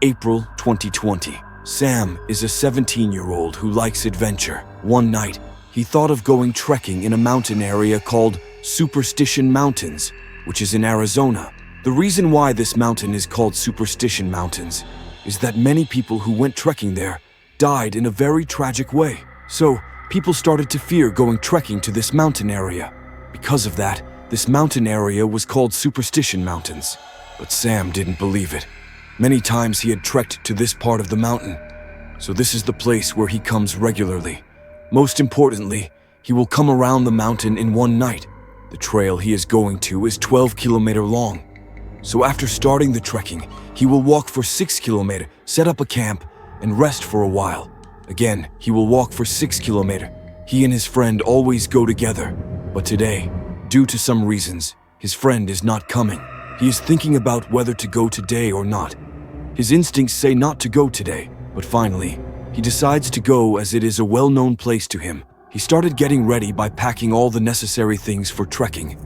April 2020. Sam is a 17-year-old who likes adventure. One night, he thought of going trekking in a mountain area called Superstition Mountains, which is in Arizona. The reason why this mountain is called Superstition Mountains is that many people who went trekking there died in a very tragic way. So, people started to fear going trekking to this mountain area. Because of that, this mountain area was called Superstition Mountains. But Sam didn't believe it. Many times he had trekked to this part of the mountain, so this is the place where he comes regularly. Most importantly, he will come around the mountain in one night. The trail he is going to is 12 kilometers long. So after starting the trekking, he will walk for 6 kilometers, set up a camp, and rest for a while. Again, he will walk for 6 kilometers. He and his friend always go together. But today, due to some reasons, his friend is not coming. He is thinking about whether to go today or not. His instincts say not to go today, but finally, he decides to go as it is a well-known place to him. He started getting ready by packing all the necessary things for trekking.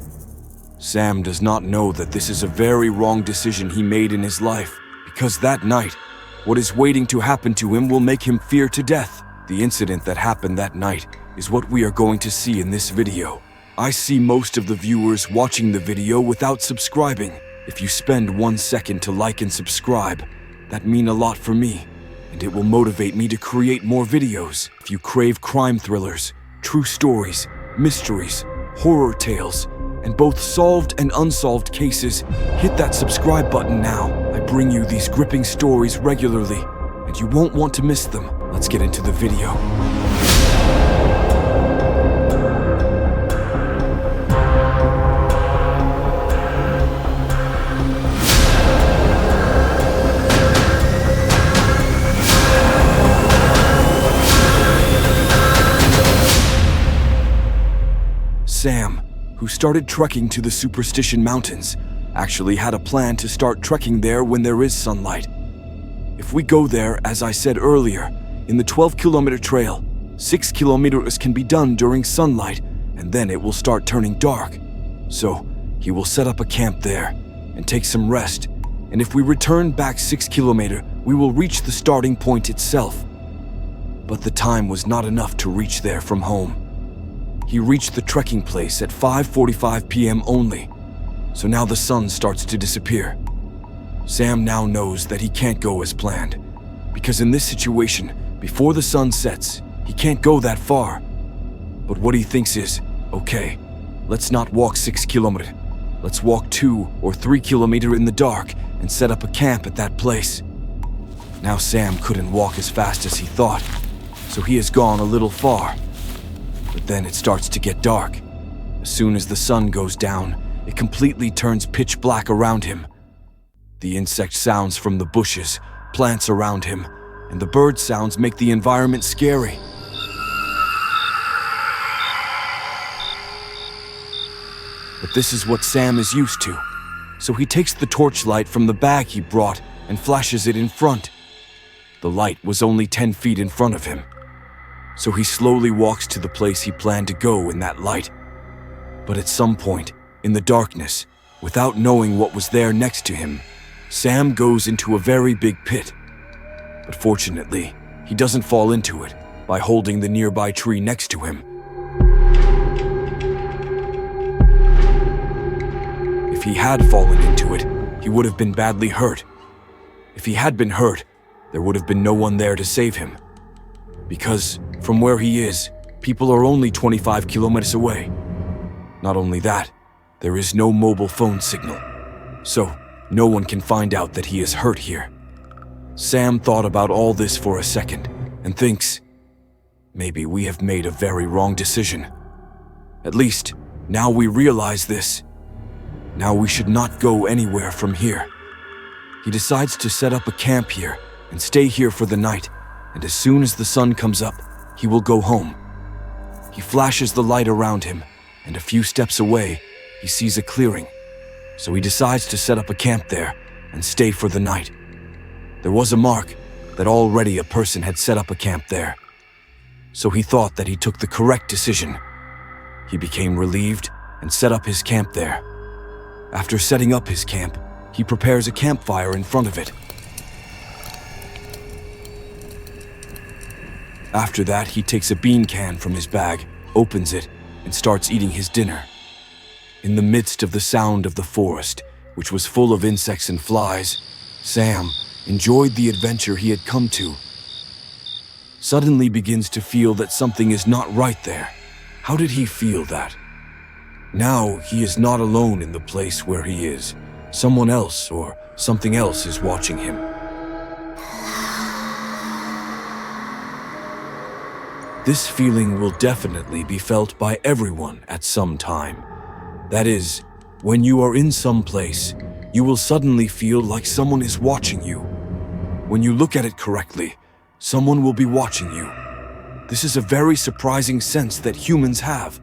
Sam does not know that this is a very wrong decision he made in his life, because that night, what is waiting to happen to him will make him fear to death. The incident that happened that night is what we are going to see in this video. I see most of the viewers watching the video without subscribing. If you spend 1 second to like and subscribe, that means a lot for me, and it will motivate me to create more videos. If you crave crime thrillers, true stories, mysteries, horror tales, and both solved and unsolved cases, hit that subscribe button now. I bring you these gripping stories regularly, and you won't want to miss them. Let's get into the video. Sam, who started trekking to the Superstition Mountains, actually had a plan to start trekking there when there is sunlight. If we go there, as I said earlier, in the 12-kilometer trail, 6 kilometers can be done during sunlight, and then it will start turning dark. So, he will set up a camp there and take some rest, and if we return back 6 kilometers, we will reach the starting point itself. But the time was not enough to reach there from home. He reached the trekking place at 5:45 p.m. only, so now the sun starts to disappear. Sam now knows that he can't go as planned, because in this situation, before the sun sets, he can't go that far. But what he thinks is, okay, let's not walk 6 kilometers. Let's walk 2 or 3 kilometers in the dark and set up a camp at that place. Now Sam couldn't walk as fast as he thought, so he has gone a little far. But then it starts to get dark. As soon as the sun goes down, it completely turns pitch black around him. The insect sounds from the bushes, plants around him, and the bird sounds make the environment scary. But this is what Sam is used to, so he takes the torchlight from the bag he brought and flashes it in front. The light was only 10 feet in front of him. So he slowly walks to the place he planned to go in that light. But at some point, in the darkness, without knowing what was there next to him, Sam goes into a very big pit. But fortunately, he doesn't fall into it by holding the nearby tree next to him. If he had fallen into it, he would have been badly hurt. If he had been hurt, there would have been no one there to save him. Because from where he is, people are only 25 kilometers away. Not only that, there is no mobile phone signal, so no one can find out that he is hurt here. Sam thought about all this for a second and thinks, maybe we have made a very wrong decision. At least, now we realize this. Now we should not go anywhere from here. He decides to set up a camp here and stay here for the night, and as soon as the sun comes up, he will go home. He flashes the light around him, and a few steps away, he sees a clearing. So he decides to set up a camp there and stay for the night. There was a mark that already a person had set up a camp there. So he thought that he took the correct decision. He became relieved and set up his camp there. After setting up his camp, he prepares a campfire in front of it. After that, he takes a bean can from his bag, opens it, and starts eating his dinner. In the midst of the sound of the forest, which was full of insects and flies, Sam enjoyed the adventure he had come to. Suddenly begins to feel that something is not right there. How did he feel that? Now he is not alone in the place where he is. Someone else or something else is watching him. This feeling will definitely be felt by everyone at some time. That is, when you are in some place, you will suddenly feel like someone is watching you. When you look at it correctly, someone will be watching you. This is a very surprising sense that humans have.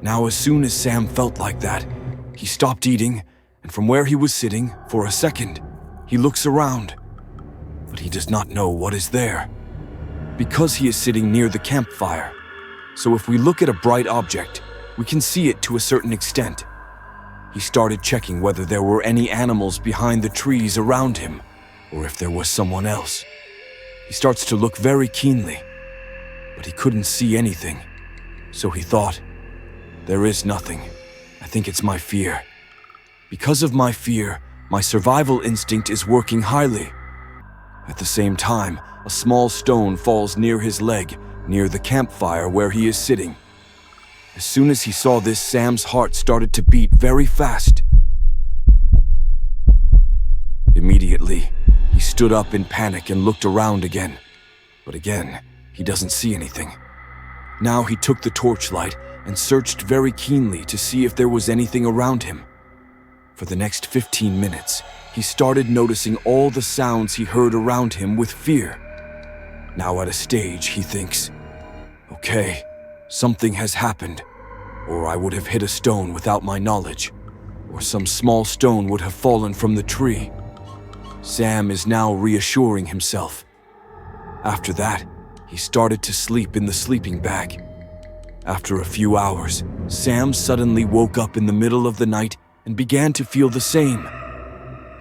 Now, as soon as Sam felt like that, he stopped eating, and from where he was sitting, for a second, he looks around. But he does not know what is there, because he is sitting near the campfire. So if we look at a bright object, we can see it to a certain extent. He started checking whether there were any animals behind the trees around him, or if there was someone else. He starts to look very keenly, but he couldn't see anything. So he thought, there is nothing. I think it's my fear. Because of my fear, my survival instinct is working highly. At the same time, a small stone falls near his leg, near the campfire where he is sitting. As soon as he saw this, Sam's heart started to beat very fast. Immediately, he stood up in panic and looked around again. But again, he doesn't see anything. Now he took the torchlight and searched very keenly to see if there was anything around him. For the next 15 minutes, he started noticing all the sounds he heard around him with fear. Now at a stage, he thinks, okay, something has happened, or I would have hit a stone without my knowledge, or some small stone would have fallen from the tree. Sam is now reassuring himself. After that, he started to sleep in the sleeping bag. After a few hours, Sam suddenly woke up in the middle of the night and began to feel the same.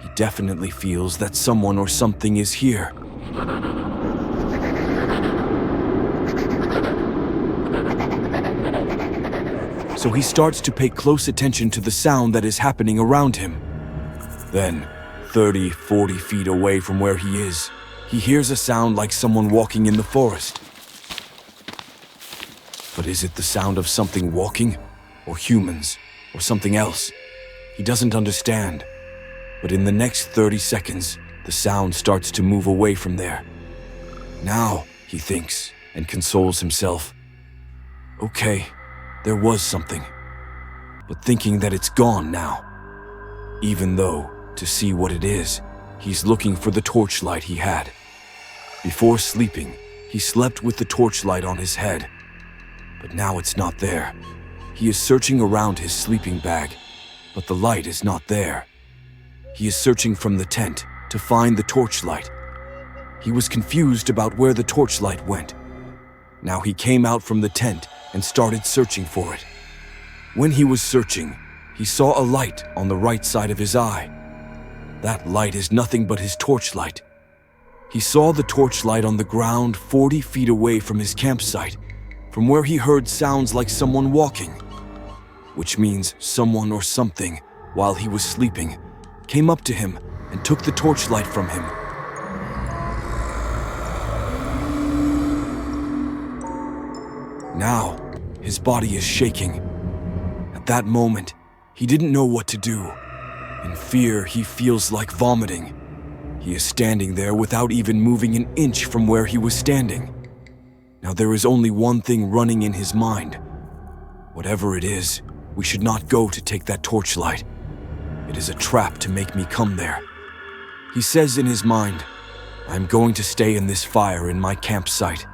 He definitely feels that someone or something is here. So he starts to pay close attention to the sound that is happening around him. Then, 30, 40 feet away from where he is, he hears a sound like someone walking in the forest. But is it the sound of something walking, or humans, or something else? He doesn't understand. But in the next 30 seconds, the sound starts to move away from there. Now, he thinks, and consoles himself. Okay, there was something. But thinking that it's gone now. Even though, to see what it is, he's looking for the torchlight he had. Before sleeping, he slept with the torchlight on his head. But now it's not there. He is searching around his sleeping bag, but the light is not there. He is searching from the tent to find the torchlight. He was confused about where the torchlight went. Now he came out from the tent and started searching for it. When he was searching, he saw a light on the right side of his eye. That light is nothing but his torchlight. He saw the torchlight on the ground 40 feet away from his campsite, from where he heard sounds like someone walking, which means someone or something, while he was sleeping, came up to him and took the torchlight from him. Now, his body is shaking. At that moment, he didn't know what to do. In fear, he feels like vomiting. He is standing there without even moving an inch from where he was standing. Now there is only one thing running in his mind. Whatever it is, we should not go to take that torchlight. It is a trap to make me come there. He says in his mind, I'm going to stay in this fire in my campsite.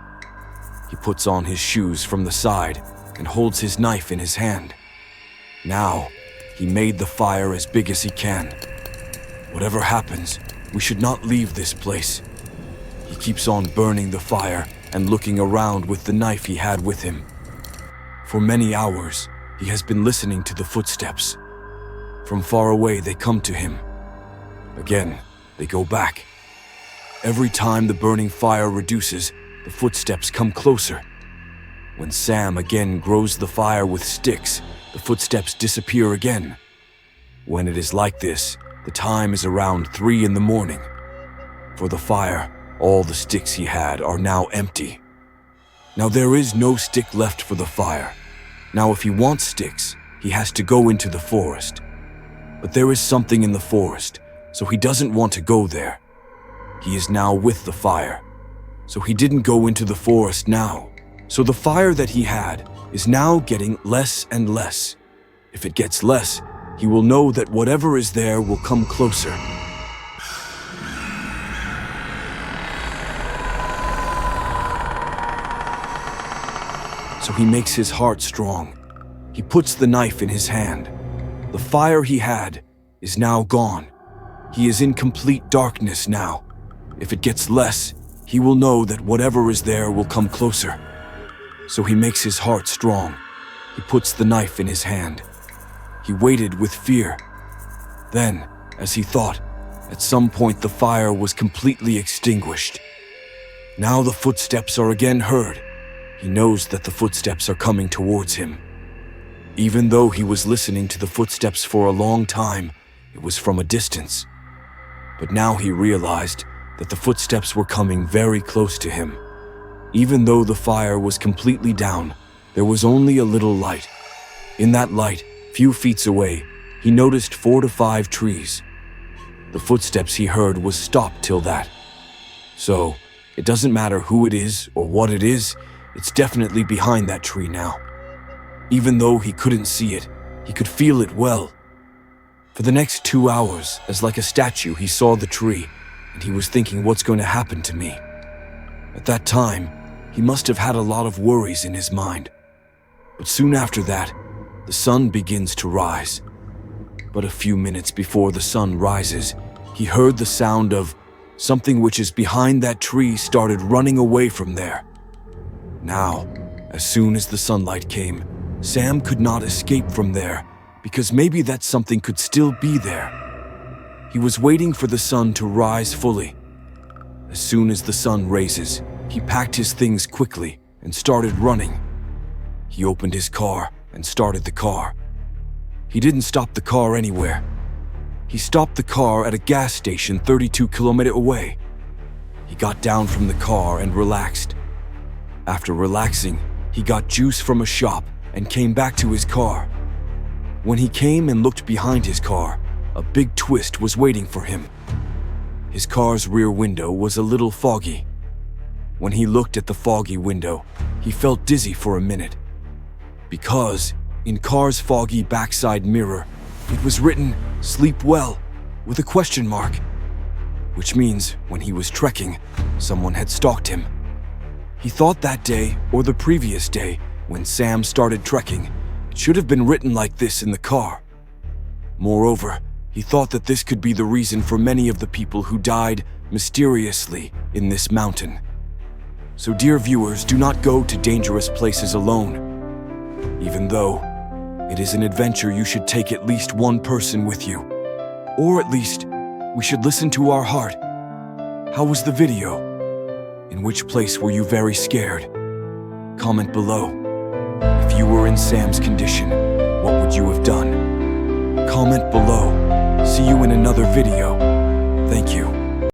He puts on his shoes from the side and holds his knife in his hand. Now, he made the fire as big as he can. Whatever happens, we should not leave this place. He keeps on burning the fire and looking around with the knife he had with him. For many hours, he has been listening to the footsteps. From far away, they come to him. Again, they go back. Every time the burning fire reduces, the footsteps come closer. When Sam again grows the fire with sticks, the footsteps disappear again. When it is like this, the time is around 3 in the morning. For the fire, all the sticks he had are now empty. Now there is no stick left for the fire. Now if he wants sticks, he has to go into the forest. But there is something in the forest, so he doesn't want to go there. He is now with the fire, so he didn't go into the forest now. So the fire that he had is now getting less and less. If it gets less, he will know that whatever is there will come closer. So he makes his heart strong. He puts the knife in his hand. The fire he had is now gone. He is in complete darkness now. If it gets less, he will know that whatever is there will come closer. So he makes his heart strong. He puts the knife in his hand. He waited with fear. Then, as he thought, at some point the fire was completely extinguished. Now the footsteps are again heard. He knows that the footsteps are coming towards him. Even though he was listening to the footsteps for a long time, it was from a distance. But now he realized that the footsteps were coming very close to him. Even though the fire was completely down, there was only a little light. In that light, few feet away, he noticed 4 to 5 trees. The footsteps he heard was stopped till that. So, it doesn't matter who it is or what it is, it's definitely behind that tree now. Even though he couldn't see it, he could feel it well. For the next 2 hours, as like a statue, he saw the tree, and he was thinking, what's going to happen to me? At that time, he must have had a lot of worries in his mind. But soon after that, the sun begins to rise. But a few minutes before the sun rises, he heard the sound of something which is behind that tree started running away from there. Now, as soon as the sunlight came, Sam could not escape from there because maybe that something could still be there. He was waiting for the sun to rise fully. As soon as the sun raises, he packed his things quickly and started running. He opened his car and started the car. He didn't stop the car anywhere. He stopped the car at a gas station 32 kilometers away. He got down from the car and relaxed. After relaxing, he got juice from a shop and came back to his car. When he came and looked behind his car, a big twist was waiting for him. His car's rear window was a little foggy. When he looked at the foggy window, he felt dizzy for a minute. Because in car's foggy backside mirror, it was written, "Sleep well," with a question mark. Which means when he was trekking, someone had stalked him. He thought that day or the previous day, when Sam started trekking, it should have been written like this in the car. Moreover, he thought that this could be the reason for many of the people who died mysteriously in this mountain. So dear viewers, do not go to dangerous places alone. Even though it is an adventure, you should take at least one person with you. Or at least, we should listen to our heart. How was the video? In which place were you very scared? Comment below. If you were in Sam's condition, what would you have done? Comment below. See you in another video. Thank you.